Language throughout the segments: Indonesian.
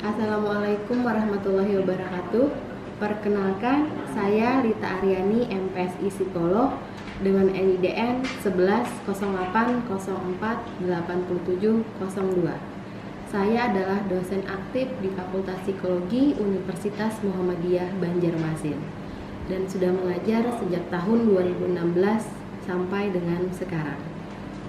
Assalamualaikum warahmatullahi wabarakatuh. Perkenalkan, saya Rita Aryani, MPSI Psikolog dengan NIDN 1108048702. Saya adalah dosen aktif di Fakultas Psikologi Universitas Muhammadiyah Banjarmasin dan sudah mengajar sejak tahun 2016 sampai dengan sekarang.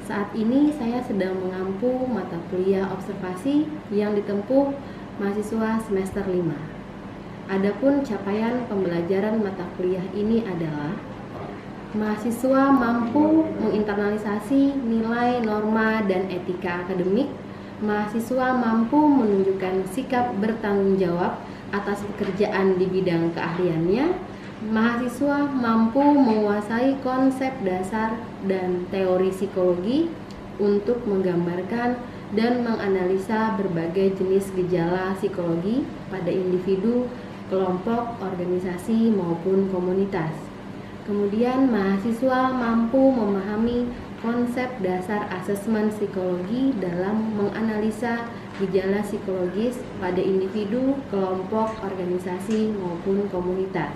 Saat ini saya sedang mengampu mata kuliah observasi yang ditempuh mahasiswa semester 5. Adapun capaian pembelajaran mata kuliah ini adalah mahasiswa mampu menginternalisasi nilai, norma, dan etika akademik. Mahasiswa mampu menunjukkan sikap bertanggung jawab atas pekerjaan di bidang keahliannya. Mahasiswa mampu menguasai konsep dasar dan teori psikologi untuk menggambarkan dan menganalisa berbagai jenis gejala psikologi pada individu, kelompok, organisasi, maupun komunitas. Kemudian mahasiswa mampu memahami konsep dasar asesmen psikologi dalam menganalisa gejala psikologis pada individu, kelompok, organisasi, maupun komunitas.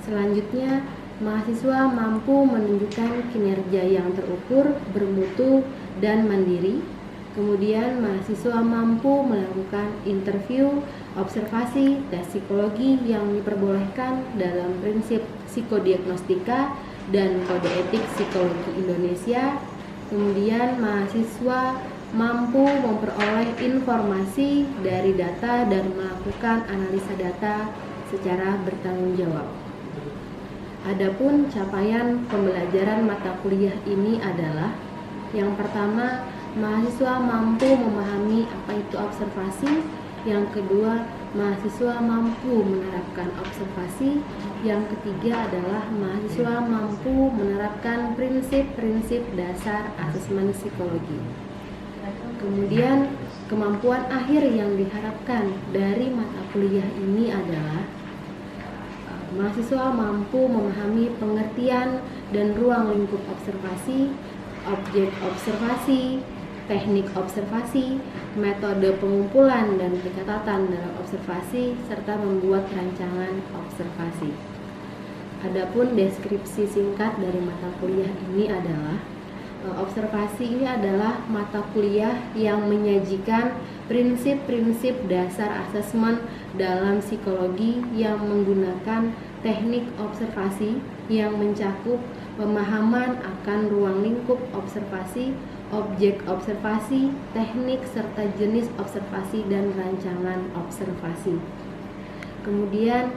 Selanjutnya, mahasiswa mampu menunjukkan kinerja yang terukur, bermutu, dan mandiri. Kemudian mahasiswa mampu melakukan interview, observasi, tes psikologi yang diperbolehkan dalam prinsip psikodiagnostika dan kode etik psikologi Indonesia. Kemudian mahasiswa mampu memperoleh informasi dari data dan melakukan analisa data secara bertanggung jawab. Adapun capaian pembelajaran mata kuliah ini adalah yang pertama, mahasiswa mampu memahami apa itu observasi. Yang kedua, mahasiswa mampu menerapkan observasi. Yang ketiga adalah mahasiswa mampu menerapkan prinsip-prinsip dasar asesmen psikologi. Kemudian, kemampuan akhir yang diharapkan dari mata kuliah ini adalah mahasiswa mampu memahami pengertian dan ruang lingkup observasi, objek observasi, teknik observasi, metode pengumpulan dan pencatatan dalam observasi, serta membuat rancangan observasi. Adapun deskripsi singkat dari mata kuliah ini adalah observasi ini adalah mata kuliah yang menyajikan prinsip-prinsip dasar asesmen dalam psikologi yang menggunakan teknik observasi yang mencakup pemahaman akan ruang lingkup observasi, objek observasi, teknik serta jenis observasi dan rancangan observasi. Kemudian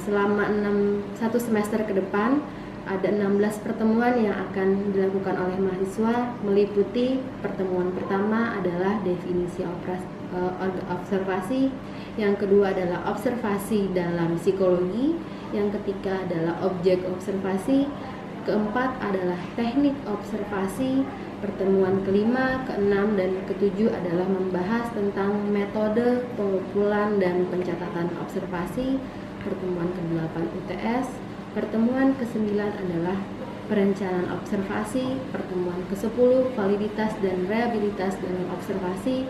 selama satu semester ke depan ada 16 pertemuan yang akan dilakukan oleh mahasiswa, meliputi pertemuan pertama adalah definisi observasi, yang kedua adalah observasi dalam psikologi, yang ketiga adalah objek observasi, keempat adalah teknik observasi, pertemuan kelima, keenam, dan ketujuh adalah membahas tentang metode pengumpulan dan pencatatan observasi, pertemuan ke-8 UTS, pertemuan ke-9 adalah perencanaan observasi, pertemuan ke-10 validitas dan reliabilitas dalam observasi,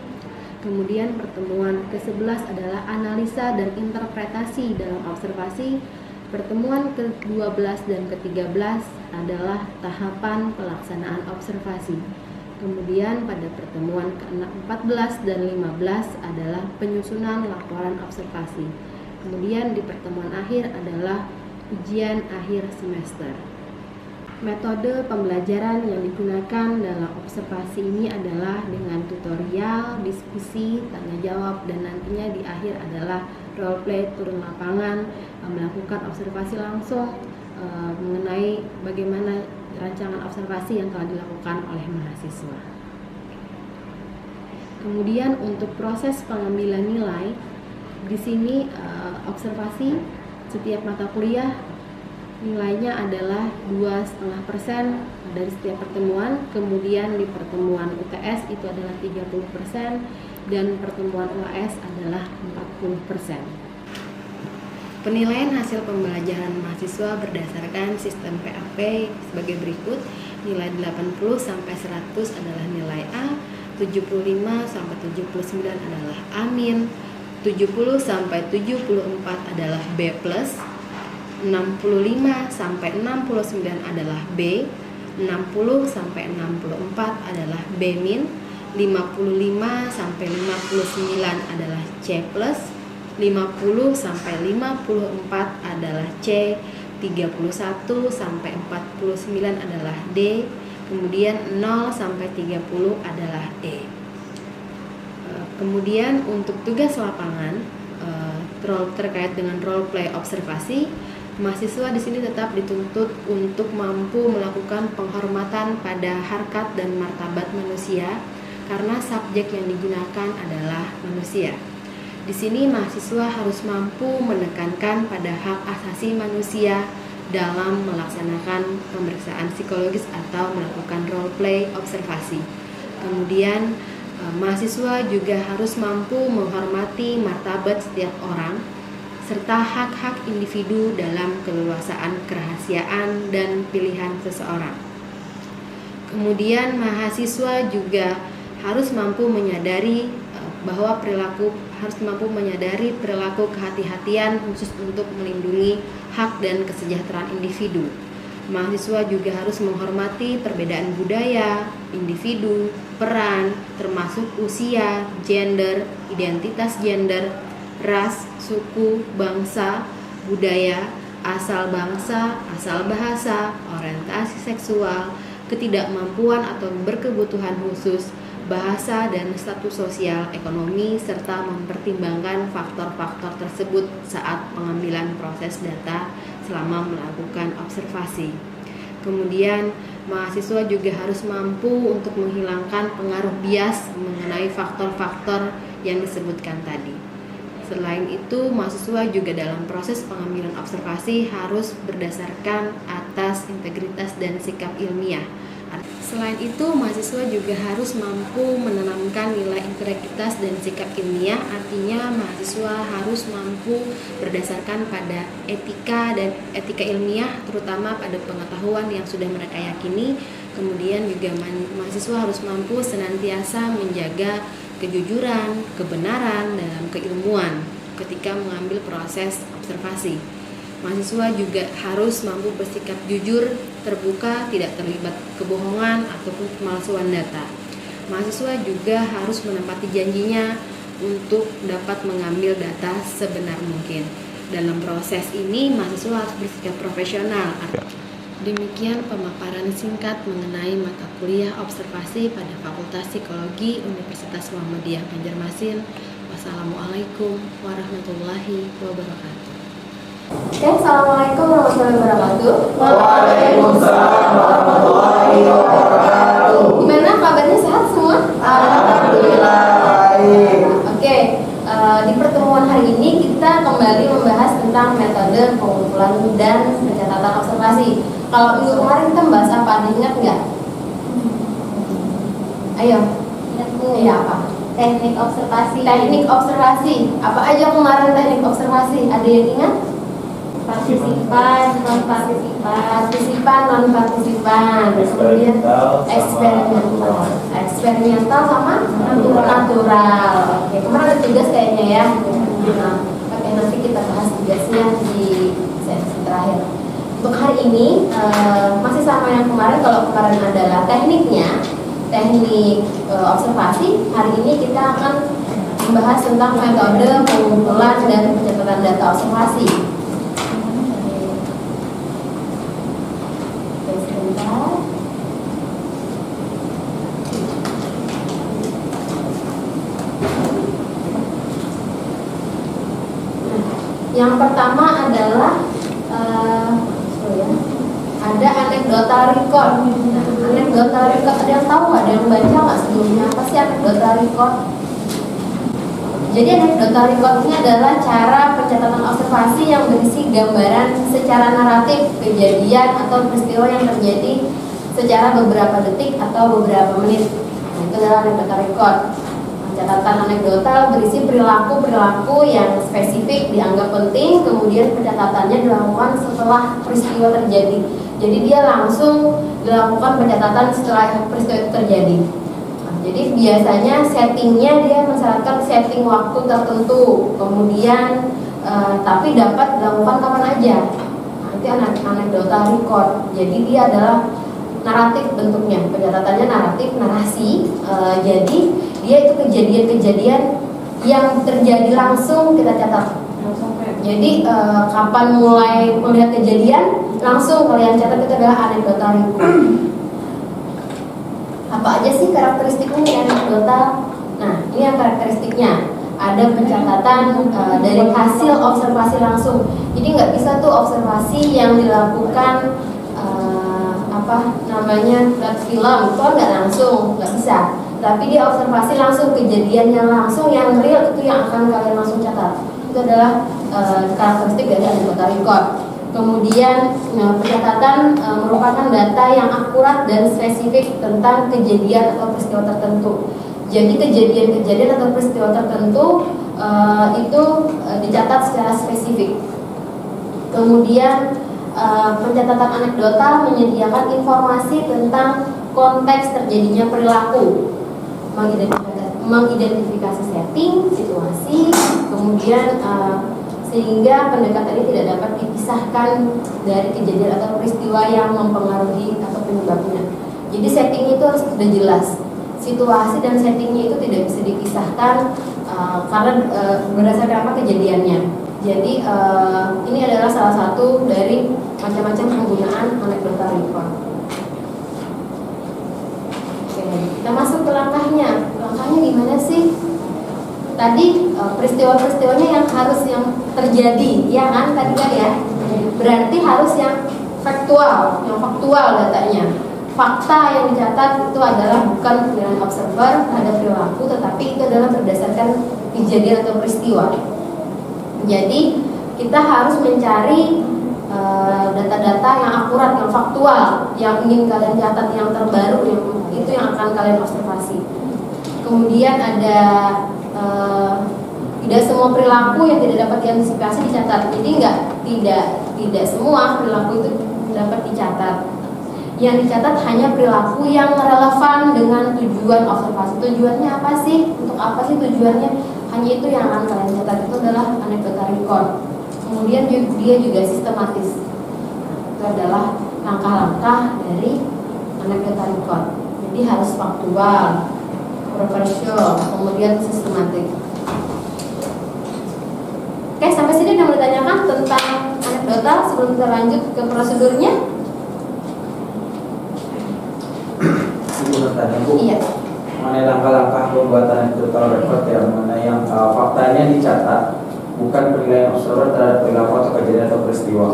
kemudian pertemuan ke-11 adalah analisa dan interpretasi dalam observasi, pertemuan ke-12 dan ke-13 adalah tahapan pelaksanaan observasi. Kemudian pada pertemuan ke-14 dan 15 adalah penyusunan laporan observasi. Kemudian di pertemuan akhir adalah ujian akhir semester. Metode pembelajaran yang digunakan dalam observasi ini adalah dengan tutorial, diskusi, tanya jawab, dan nantinya di akhir adalah role play, turun lapangan, melakukan observasi langsung mengenai bagaimana rancangan observasi yang telah dilakukan oleh mahasiswa. Kemudian untuk proses pengambilan nilai, di sini observasi setiap mata kuliah nilainya adalah 2,5% dari setiap pertemuan. Kemudian di pertemuan UTS itu adalah 30% dan pertemuan UAS adalah 40%. Penilaian hasil pembelajaran mahasiswa berdasarkan sistem PAP sebagai berikut. Nilai 80 sampai 100 adalah nilai A, 75 sampai 79 adalah A-, 70 sampai 74 adalah B+, 65 sampai 69 adalah B, 60 sampai 64 adalah B-, 55 sampai 59 adalah C+, 50 sampai 54 adalah C, 31 sampai 49 adalah D, kemudian 0 sampai 30 adalah E. Kemudian untuk tugas lapangan terkait dengan role play observasi, mahasiswa di sini tetap dituntut untuk mampu melakukan penghormatan pada harkat dan martabat manusia karena subjek yang digunakan adalah manusia. Di sini mahasiswa harus mampu menekankan pada hak asasi manusia dalam melaksanakan pemeriksaan psikologis atau melakukan role play observasi. Kemudian mahasiswa juga harus mampu menghormati martabat setiap orang serta hak-hak individu dalam keleluasaan kerahasiaan dan pilihan seseorang. Kemudian mahasiswa juga harus mampu menyadari perilaku kehati-hatian khusus untuk melindungi hak dan kesejahteraan individu. Mahasiswa juga harus menghormati perbedaan budaya, individu, peran, termasuk usia, gender, identitas gender, ras, suku, bangsa, budaya, asal bangsa, asal bahasa, orientasi seksual, ketidakmampuan atau berkebutuhan khusus, bahasa dan status sosial, ekonomi, serta mempertimbangkan faktor-faktor tersebut saat pengambilan proses data selama melakukan observasi. Kemudian, mahasiswa juga harus mampu untuk menghilangkan pengaruh bias mengenai faktor-faktor yang disebutkan tadi. Selain itu, mahasiswa juga dalam proses pengambilan observasi harus berdasarkan atas integritas dan sikap ilmiah. Selain itu, mahasiswa juga harus mampu menanamkan nilai integritas dan sikap ilmiah, artinya mahasiswa harus mampu berdasarkan pada etika dan etika ilmiah, terutama pada pengetahuan yang sudah mereka yakini. Kemudian juga mahasiswa harus mampu senantiasa menjaga kejujuran, kebenaran dalam keilmuan ketika mengambil proses observasi. Mahasiswa juga harus mampu bersikap jujur, terbuka, tidak terlibat kebohongan ataupun pemalsuan data. Mahasiswa juga harus menepati janjinya untuk dapat mengambil data sebenar mungkin. Dalam proses ini, mahasiswa harus bersikap profesional. Demikian pemaparan singkat mengenai mata kuliah observasi pada Fakultas Psikologi Universitas Muhammadiyah Banjarmasin. Wassalamualaikum warahmatullahi wabarakatuh. Oke, assalamualaikum warahmatullahi wabarakatuh. Waalaikumsalam warahmatullahi wabarakatuh. Gimana kabarnya, sehat semua? Alhamdulillah baik. Oke, di pertemuan hari ini kita kembali membahas tentang metode pengumpulan dan pencatatan observasi. Kalau minggu kemarin kita membahas apa? Diingat nggak? Ayo. Iya apa? Teknik observasi. Teknik observasi. Apa aja kemarin teknik observasi? Ada yang ingat? Partisipan, non partisipan. Partisipan, non partisipan. Kemudian eksperimental sama natural. Oke, kemarin ada tugas kayaknya ya. Oke, nanti kita bahas tugasnya di sesi terakhir. Untuk hari ini masih sama yang kemarin. Kalau kemarin adalah tekniknya, teknik observasi. Hari ini kita akan membahas tentang metode pengumpulan dan pencatatan data observasi. Yang pertama adalah ada anecdotal record. Anecdotal record, ada yang tahu nggak? Ada yang baca nggak sebelumnya? Apa sih anecdotal record? Jadi anecdotal record ini adalah cara pencatatan observasi yang berisi gambaran secara naratif kejadian atau peristiwa yang terjadi secara beberapa detik atau beberapa menit. Nah, itu adalah anecdotal record. Catatan anekdotal berisi perilaku-perilaku yang spesifik dianggap penting, kemudian pencatatannya dilakukan setelah peristiwa terjadi. Jadi dia langsung dilakukan pencatatan setelah peristiwa itu terjadi. Nah, Jadi biasanya settingnya dia mensyaratkan setting waktu tertentu, kemudian tapi dapat dilakukan kapan aja. Nanti anekdota record. Jadi dia adalah naratif bentuknya, pencatatannya naratif, narasi. Jadi dia itu kejadian-kejadian yang terjadi langsung kita catat. Jadi kapan mulai melihat kejadian langsung kalian catat, itu adalah anekdota record. Apa aja sih karakteristiknya anekdota? Nah, ini yang karakteristiknya. Ada pencatatan dari hasil observasi langsung. Jadi nggak bisa tuh observasi yang dilakukan lihat film itu nggak langsung, nggak bisa. Tapi dia observasi langsung, kejadian yang langsung, yang real, itu yang akan kalian langsung catat. Itu adalah karakteristik dari anekdota record. Kemudian pencatatan merupakan data yang akurat dan spesifik tentang kejadian atau peristiwa tertentu. Jadi kejadian-kejadian atau peristiwa tertentu itu dicatat secara spesifik. Kemudian pencatatan anekdota menyediakan informasi tentang konteks terjadinya perilaku, mengidentifikasi setting, situasi, kemudian sehingga pendekatan ini tidak dapat dipisahkan dari kejadian atau peristiwa yang mempengaruhi atau penyebabnya. Jadi setting itu harus sudah jelas. Situasi dan settingnya itu tidak bisa dipisahkan karena berdasarkan apa kejadiannya. Jadi ini adalah salah satu dari macam-macam penggunaan anekdota record. Oke, kita masuk ke langkahnya. Langkahnya gimana sih? Tadi peristiwa-peristiwanya yang terjadi, ya kan? Tadi kan ya. Berarti harus yang faktual datanya. Fakta yang dicatat itu adalah bukan penilaian observer terhadap perilaku, tetapi itu adalah berdasarkan kejadian atau peristiwa. Jadi kita harus mencari data-data yang akurat, yang faktual, yang ingin kalian catat, yang terbaru, itu yang akan kalian observasi. Kemudian ada tidak semua perilaku yang tidak dapat diantisipasi dicatat. Jadi tidak semua perilaku itu dapat dicatat. Yang dicatat hanya perilaku yang relevan dengan tujuan observasi. Tujuannya apa sih? Untuk apa sih tujuannya? Hanya itu yang akan kalian catat. Itu adalah anekdota record. Kemudian dia juga sistematis. Itu adalah langkah-langkah dari anekdota record. Jadi harus faktual, proporsional, kemudian sistematik. Oke, sampai sini yang mau ditanyakan tentang anekdota sebelum kita lanjut ke prosedurnya? Bu, Iya. mengenai langkah-langkah pembuatan anekdota record ya, mengenai yang faktanya dicatat, bukan penilaian observer terhadap perilaku atau kejadian atau peristiwa.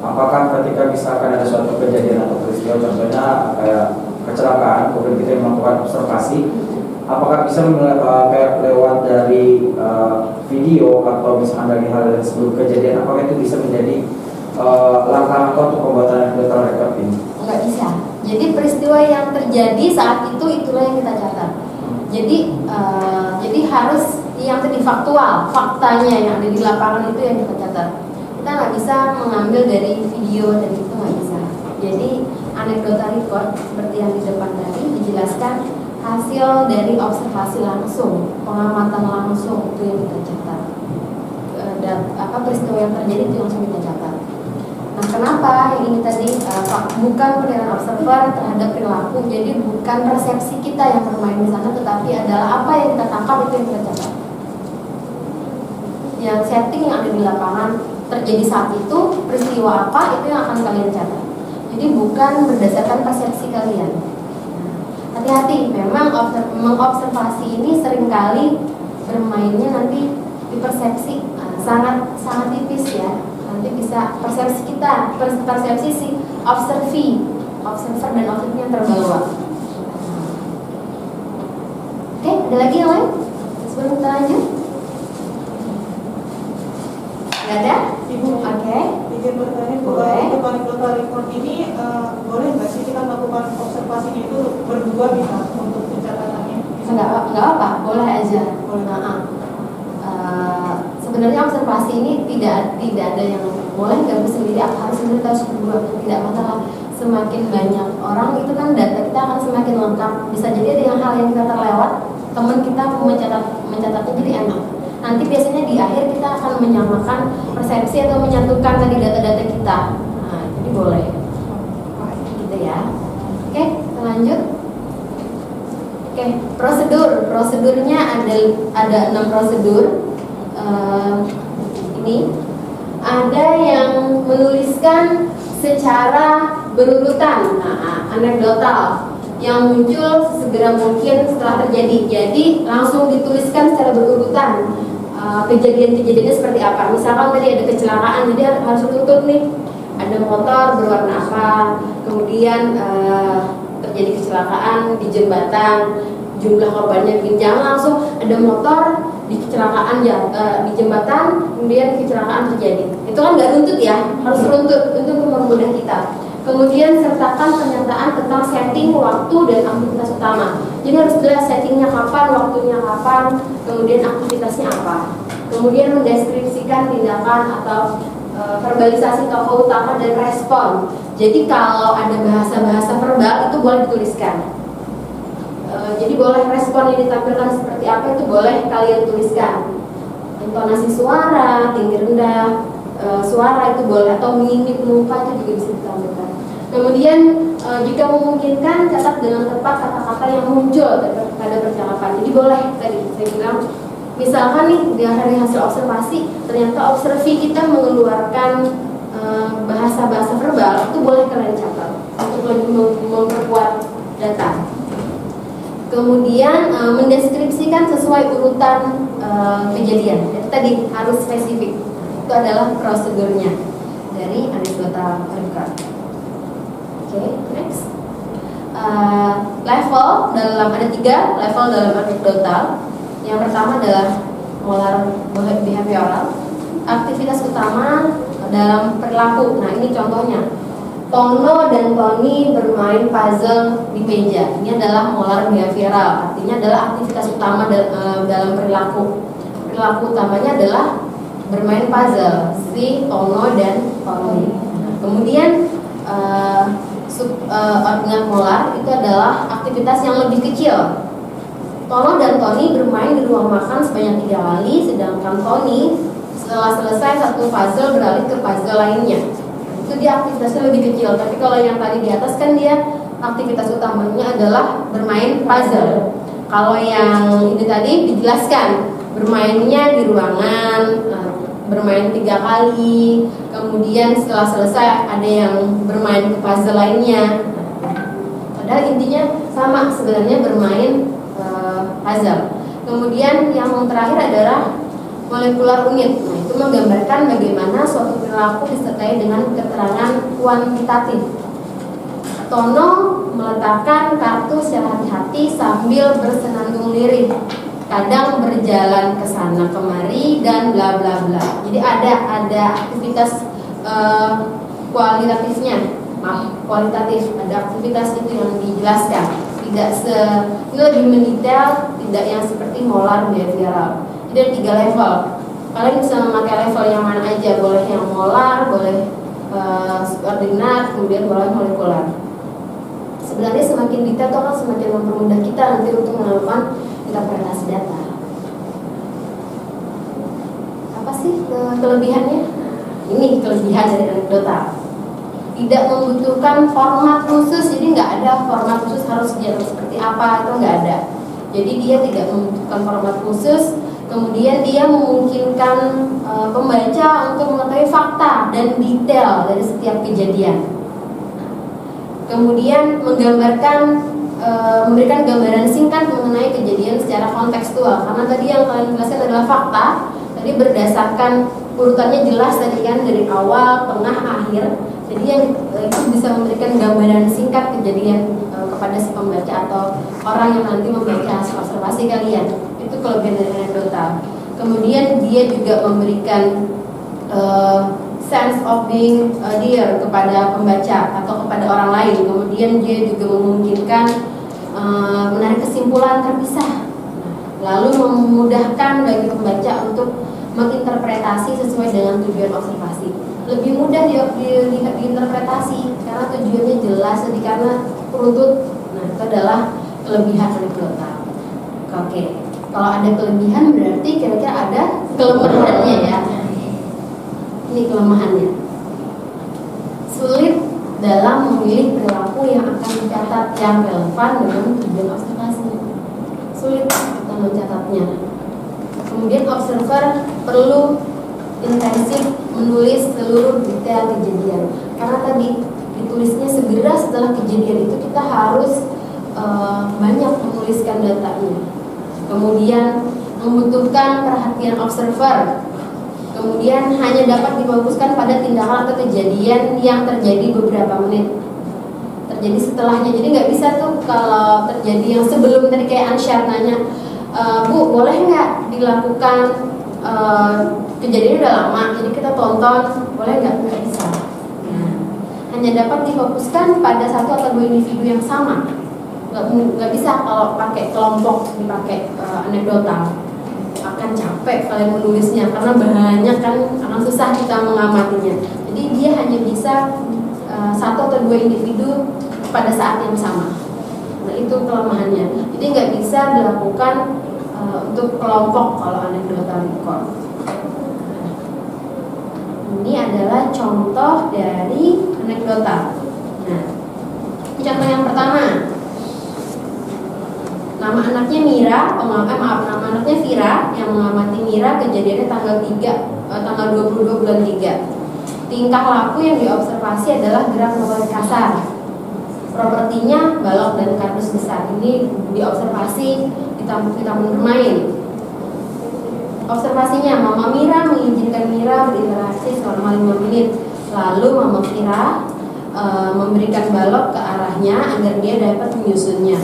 Apakah ketika misalkan ada suatu kejadian atau peristiwa, contohnya kayak kecelakaan, kemudian kita melakukan observasi, apakah bisa kayak lewat dari video atau misalkan dari hal dari sebelum kejadian, apakah itu bisa menjadi langkah-langkah untuk pembuatan anekdota record ini? Nggak bisa. Jadi peristiwa yang terjadi saat itu itulah yang kita catat. Jadi harus yang tadi faktual, faktanya yang ada di lapangan itu yang kita catat. Kita nggak bisa mengambil dari video, dari itu nggak bisa. Jadi anekdota record seperti yang di depan tadi dijelaskan hasil dari observasi langsung, pengamatan langsung, itu yang kita catat. Peristiwa yang terjadi itu langsung kita catat. Nah, kenapa yang ini tadi bukan penilaian observer terhadap perilaku, jadi bukan persepsi kita yang bermain di sana, tetapi adalah apa yang kita tangkap itu yang kita catat. Yang setting yang ada di lapangan terjadi saat itu, peristiwa apa itu yang akan kalian catat. Jadi bukan berdasarkan persepsi kalian. Hati-hati, memang mengobservasi ini seringkali bermainnya nanti di persepsi sangat tipis ya. Nanti bisa persepsi kita, persepsi si observer dan objeknya yang terbawa. Oke, ada lagi yang lain sebelum kita lanjut? Gak ada? Ibu, Oke. izin bertanya, Boleh. untuk anekdota record ini boleh nggak sih kita melakukan observasinya itu berdua bisa untuk pencatatannya? Enggak apa, boleh aja. Boleh. Sebenarnya observasi ini tidak ada yang boleh gabung sendiri, harus sendiri, harus berdua, tidak masalah. semakin banyak orang itu kan data kita akan semakin lengkap. Bisa jadi ada yang hal yang kita terlewat, teman kita mencatatnya jadi enak. Nanti biasanya di akhir kita akan menyamakan persepsi atau menyatukan tadi data-data kita. Nah, jadi boleh gitu ya. Oke, kita lanjut. Oke, prosedurnya ada 6 prosedur. Ini ada yang menuliskan secara berurutan, anekdotal, yang muncul segera mungkin setelah terjadi. Jadi langsung dituliskan secara berurutan kejadian-kejadiannya seperti apa. Misalkan tadi ada kecelakaan, jadi harus tuntut nih. Ada motor berwarna apa, kemudian terjadi kecelakaan di jembatan, jumlah korbannya begini. Jangan langsung ada motor di kecelakaan di jembatan, kemudian kecelakaan terjadi. Itu kan nggak runtut ya, harus runtut untuk mempermudah kita. Kemudian sertakan pernyataan tentang setting, waktu, dan aktivitas utama. Jadi harus jelas settingnya kapan, waktunya kapan, kemudian aktivitasnya apa. Kemudian mendeskripsikan tindakan atau verbalisasi tokoh utama dan respon. Jadi kalau ada bahasa-bahasa verbal itu boleh dituliskan. Jadi boleh respon yang ditampilkan seperti apa itu boleh kalian tuliskan. Intonasi suara, tinggi rendah, suara itu boleh, atau mimik muka itu juga bisa ditampilkan. Kemudian jika memungkinkan catat dengan tepat kata-kata yang muncul pada percakapan. Jadi boleh tadi saya bilang, misalkan nih dari hasil observasi ternyata observi kita mengeluarkan bahasa-bahasa verbal, itu boleh kalian catat untuk lebih memperkuat data. Kemudian mendeskripsikan sesuai urutan kejadian. Jadi tadi harus spesifik. Itu adalah prosedurnya dari anekdota record. Oke, next. Level dalam ada 3 level dalam anekdotal. Yang pertama adalah molar behavioral, aktivitas utama dalam perilaku. Nah, ini contohnya. Tono dan Tony bermain puzzle di meja. Ini adalah molar behavioral, artinya adalah aktivitas utama dalam perilaku. Perilaku utamanya adalah bermain puzzle, si Tono dan Tony. Kemudian ordinat molar itu adalah aktivitas yang lebih kecil. Tono dan Tony bermain di ruang makan sebanyak 3 kali, sedangkan Tony setelah selesai satu puzzle beralih ke puzzle lainnya. Itu dia aktivitasnya lebih kecil. Tapi kalau yang tadi di atas kan dia aktivitas utamanya adalah bermain puzzle. Kalau yang ini tadi dijelaskan bermainnya di ruangan, bermain 3 kali, kemudian setelah selesai ada yang bermain ke puzzle lainnya. Padahal intinya sama sebenarnya, bermain puzzle. Kemudian yang terakhir adalah molekular unit. Nah, itu menggambarkan bagaimana suatu perilaku disertai dengan keterangan kuantitatif. Tono meletakkan kartu secara hati-hati sambil bersenandung lirih, kadang berjalan ke sana kemari dan bla bla bla. Jadi ada aktivitas kualitatif, ada aktivitas itu yang dijelaskan. Tidak ini lebih mendetail, tidak yang seperti molar behavioral. Jadi 3 level. Kalian bisa memakai level yang mana aja, boleh yang molar, boleh ordinat, kemudian boleh molekular. Sebenarnya semakin detail itu akan semakin mempermudah kita nanti untuk melakukan interpretasi data. Apa sih kelebihannya? Ini kelebihan dari anekdota. Tidak membutuhkan format khusus, jadi nggak ada format khusus harus seperti apa, itu nggak ada. Jadi dia tidak membutuhkan format khusus. Kemudian dia memungkinkan pembaca untuk mengetahui fakta dan detail dari setiap kejadian. Kemudian memberikan gambaran singkat mengenai kejadian secara kontekstual. Karena tadi yang kalian jelaskan adalah fakta. Tadi berdasarkan urutannya jelas tadi kan, dari awal, tengah, akhir. Jadi yang itu bisa memberikan gambaran singkat kejadian kepada si pembaca atau orang yang nanti membaca hasil observasi kalian. Itu kelebihan dari anekdota. Kemudian dia juga memberikan sense of being dear kepada pembaca atau kepada orang lain. Kemudian dia juga memungkinkan menarik kesimpulan terpisah, lalu memudahkan bagi pembaca untuk menginterpretasi sesuai dengan tujuan observasi. lebih mudah diinterpretasi karena tujuannya jelas, jadi karena runtut. Nah, itu adalah kelebihan anekdota. Oke, kalau ada kelebihan berarti kira-kira ada kelemahannya ya. Ini kelemahannya. Sulit dalam memilih perilaku yang akan dicatat yang relevan dengan tujuan observasi. Sulit kita mencatatnya. Kemudian observer perlu intensif menulis seluruh detail kejadian, karena tadi ditulisnya segera setelah kejadian itu kita harus banyak menuliskan datanya. Kemudian membutuhkan perhatian observer. Kemudian hanya dapat difokuskan pada tindakan atau kejadian yang terjadi beberapa menit, terjadi setelahnya. Jadi nggak bisa tuh kalau terjadi yang sebelum tadi kayak Ansyar nanya, Bu boleh nggak dilakukan kejadian udah lama, jadi kita tonton, boleh nggak? Nggak bisa. Hanya dapat difokuskan pada satu atau dua individu yang sama. Nggak bisa kalau pakai kelompok, dipakai anekdota. Akan capek kalian menulisnya karena banyak kan, akan susah kita mengamatinya. Jadi dia hanya bisa satu atau dua individu pada saat yang sama. Nah itu kelemahannya. Jadi nggak bisa dilakukan untuk kelompok kalau anekdota record. Ini adalah contoh dari anekdota. Nah, contoh yang pertama. Nama anaknya Mira, nama anaknya Vira yang mengamati Mira kejadiannya tanggal 22 bulan 3. Tingkah laku yang diobservasi adalah gerak motorik kasar. Propertinya balok dan kardus besar. Ini diobservasi di taman bermain. Observasinya, Mama Mira mengizinkan Mira berinteraksi selama 5 menit. Lalu Mama Vira memberikan balok ke arahnya agar dia dapat menyusunnya.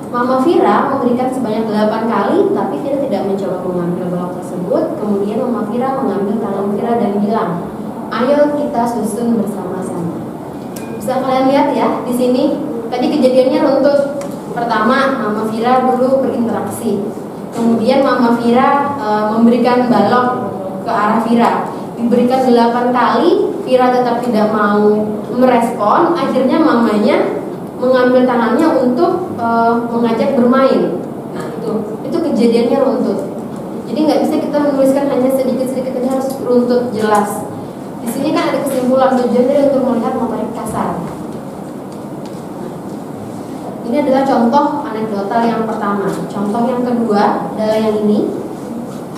Mama Vira memberikan sebanyak 8 kali, tapi dia tidak mencoba mengambil balok tersebut. Kemudian Mama Vira mengambil tangan Vira dan bilang, "Ayo kita susun bersama-sama." Bisa kalian lihat ya di sini. Tadi kejadiannya runtut. Pertama, Mama Vira dulu berinteraksi. Kemudian Mama Vira memberikan balok ke arah Vira. Diberikan 8 kali, Vira tetap tidak mau merespon. Akhirnya mamanya mengambil tangannya untuk mengajak bermain. Nah itu kejadiannya runtut. Jadi nggak bisa kita menuliskan hanya sedikit-sedikit, ini harus runtut jelas. Di sini kan ada kesimpulan, tujuannya untuk melihat motorik kasar. Ini adalah contoh anekdota yang pertama. Contoh yang kedua adalah yang ini.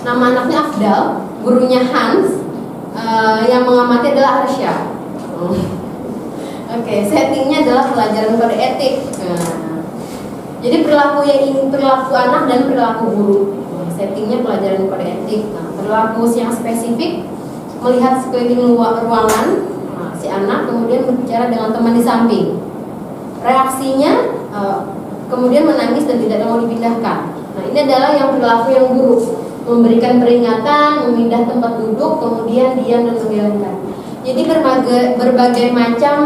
Nama anaknya Afdal, gurunya Hans, yang mengamati adalah Arsya. Oke, settingnya adalah pelajaran kode etik. Jadi perilaku yang ini perilaku anak dan perilaku guru. Settingnya pelajaran kode etik. Perilaku yang spesifik melihat sekeliling ruangan si anak, kemudian berbicara dengan teman di samping. Reaksinya kemudian menangis dan tidak mau dipindahkan. Nah ini adalah yang perilaku yang buruk, memberikan peringatan, memindah tempat duduk, kemudian diam dan mengelengkan. Jadi berbagai macam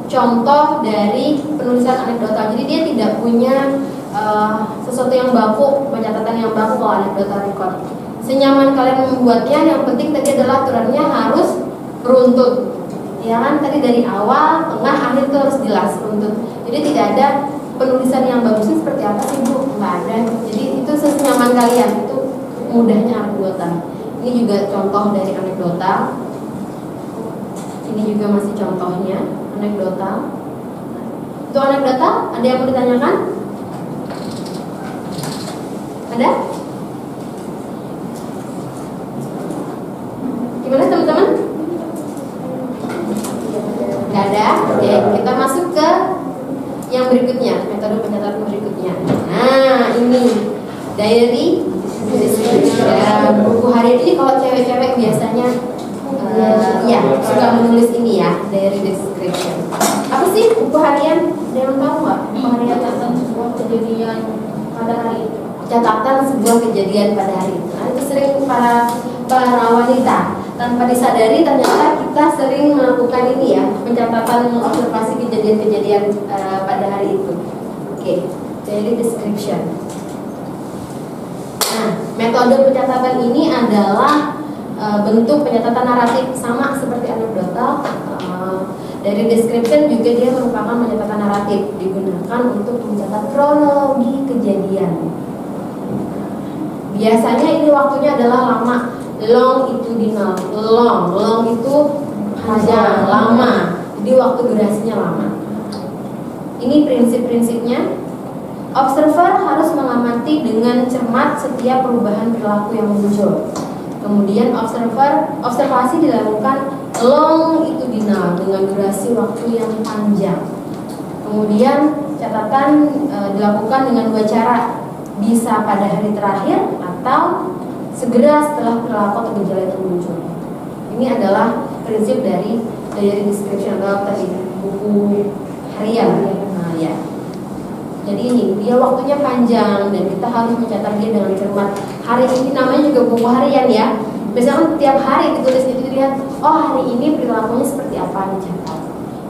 contoh dari penulisan anekdota. Jadi dia tidak punya sesuatu yang baku, pencatatan yang baku kalau anekdota record. Senyaman kalian membuatnya, yang penting tadi adalah aturannya harus runtut. Ya kan, tadi dari awal, tengah, akhir itu harus jelas runtut. Jadi tidak ada penulisan yang bagusnya seperti apa sih Bu? Nggak ada. Jadi itu senyaman kalian, itu mudahnya anekdota. Ini juga contoh dari anekdota. Ini juga masih contohnya anekdota. Itu anekdota, ada yang mau ditanyakan? Ada? Gimana teman-teman? Gak ada? Oke, kita masuk ke yang berikutnya, metode pencatatan berikutnya. Nah, ini diary description. Buku harian ini kalau cewek-cewek biasanya ya suka menulis ini ya, diary description. Apa sih buku harian? Ada yang tahu nggak? Buku harian tentang sebuah kejadian pada hari itu. Catatan sebuah kejadian pada hari itu. Nah, itu sering para wanita tanpa disadari ternyata kita sering melakukan ini ya, pencatatan observasi kejadian-kejadian pada hari itu. Oke, diary description. Nah, metode pencatatan ini adalah bentuk penyatatan naratif sama seperti anekdotal. Dari description juga dia merupakan penyatatan naratif, digunakan untuk mencatat kronologi kejadian. Biasanya ini waktunya adalah lama, longitudinal. Long itu panjang, lama. Jadi waktu durasinya lama. Ini prinsip-prinsipnya. Observer harus mengamati dengan cermat setiap perubahan perilaku yang muncul. Kemudian observasi dilakukan longitudinal dengan durasi waktu yang panjang. Kemudian catatan dilakukan dengan 2 cara, bisa pada hari terakhir atau segera setelah perilaku atau gejala itu muncul. Ini adalah prinsip dari diary description atau tadi buku harian. Nah, ya. Jadi ini dia waktunya panjang dan kita harus mencatat dia dengan cermat. Hari ini namanya juga buku harian ya. Misalkan tiap hari ditulis itu dilihat, oh hari ini perilakunya seperti apa dicatat.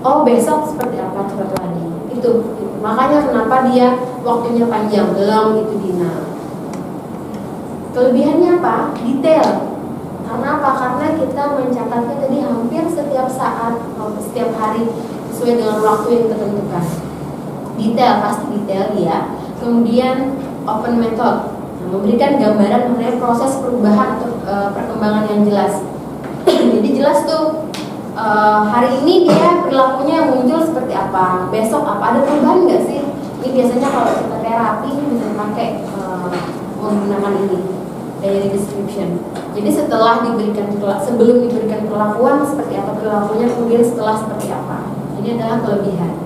Oh besok seperti apa catat lagi. Itu. Makanya kenapa dia waktunya panjang, longitudinal. Kelebihannya apa? Detail. Karena apa? Karena kita mencatatnya tadi hampir setiap saat, setiap hari sesuai dengan waktu yang tertentukan. Detail, pasti detail ya. Kemudian open method, memberikan gambaran mengenai proses perubahan atau perkembangan yang jelas. Jadi jelas tuh hari ini dia perilakunya muncul seperti apa, besok apa, ada perubahan nggak sih? Ini biasanya kalau kita terapi bisa pakai menggunakan ini diary description. Jadi setelah sebelum diberikan perlakuan seperti apa perilakunya, kemudian setelah seperti apa. Ini adalah kelebihan.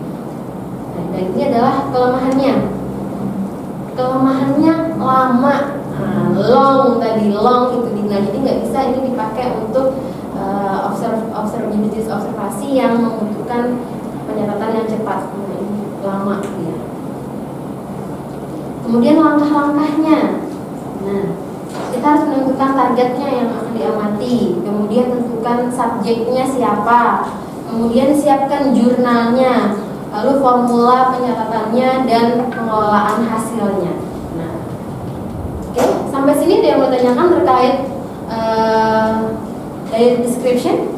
Dan ini adalah kelemahannya. Kelemahannya lama, long itu jadi nggak bisa ini dipakai untuk observasi yang membutuhkan penyatatan yang cepat. Ini lama ya. Kemudian langkah-langkahnya. Nah, kita harus menentukan targetnya yang akan diamati. Kemudian tentukan subjeknya siapa. Kemudian siapkan jurnalnya, lalu formula penyatatannya dan pengelolaan hasilnya. Nah, oke, sampai sini ada yang mau tanyakan terkait diary description?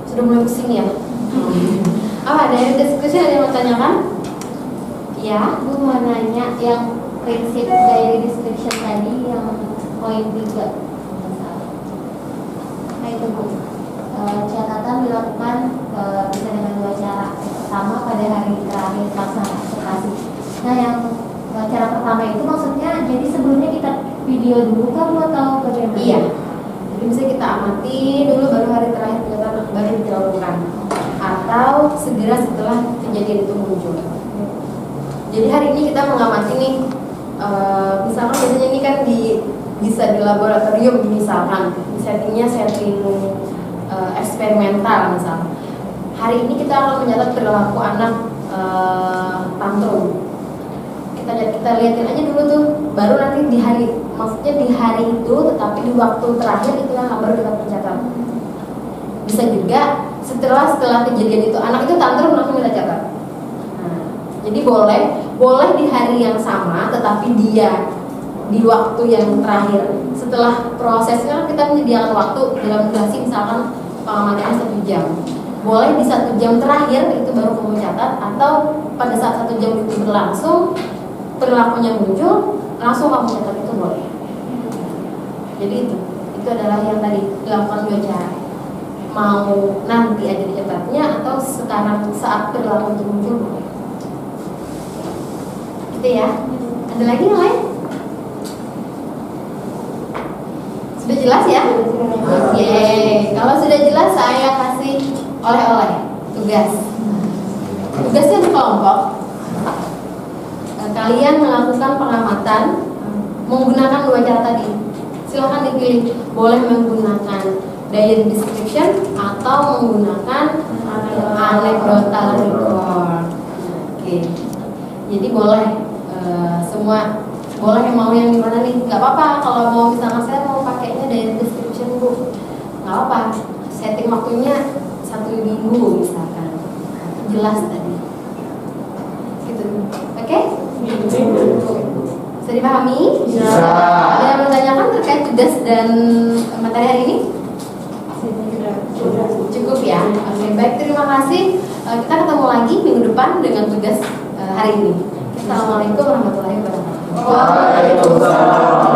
Sudah mulai pusing ya? Apa diary description ada yang mau tanyakan? Ya, gue mau nanya yang prinsip diary description tadi yang poin 3. Nah itu Bu, catatan dilakukan bisa dengan 2 cara. Pertama pada hari terakhir pelaksanaan observasi. Nah yang cara pertama itu maksudnya jadi sebelumnya kita video dulu kan atau bagaimana? Iya. Jadi bisa kita amati dulu baru hari terakhir penyatatan baru dilakukan, atau segera setelah kejadian itu muncul. Jadi hari ini kita mengamati nih, misalkan biasanya ini kan bisa di laboratorium misalkan, settingnya setting eksperimental misalkan. Hari ini kita akan mencatat perilaku anak tantrum. Kita lihatin aja dulu tuh, baru nanti di hari, maksudnya di hari itu, tetapi di waktu terakhir itu yang baru kita mencatat. Bisa juga setelah kejadian itu anak itu tantrum langsung kita catat. Nah, jadi boleh di hari yang sama, tetapi dia di waktu yang terakhir setelah prosesnya kita menyediakan waktu dalam durasi misalkan pengamatannya 1 jam. Boleh di 1 jam terakhir itu baru kamu catat, atau pada saat 1 jam itu berlangsung perilakunya muncul langsung kamu catat, itu boleh. Jadi itu adalah yang tadi dilakukan 2 cara. Mau nanti aja dicatatnya atau sekarang saat perilaku itu muncul boleh. Gitu ya. Ada lagi yang lain? Sudah jelas ya? Oke. Kalau sudah jelas saya kasih oleh-oleh tugas. Tugasnya di kelompok. Kalian melakukan pengamatan menggunakan 2 cara tadi. Silahkan dipilih, boleh menggunakan diary description atau menggunakan anecdotal record. Oke. Jadi boleh semua, boleh mau yang gimana nih? Gak apa-apa kalau mau misalnya saya mau pakainya diary description Bu, gak apa-apa. Setting waktunya 1 minggu misalkan. Jelas tadi. Gitu. Oke? Bisa dipahami? Bisa. Ada yang mau tanyakan terkait tugas dan materi hari ini? Sudah. Cukup ya. Oke, baik, terima kasih. Kita ketemu lagi minggu depan dengan tugas hari ini. Assalamualaikum warahmatullahi wabarakatuh. Waalaikumsalam.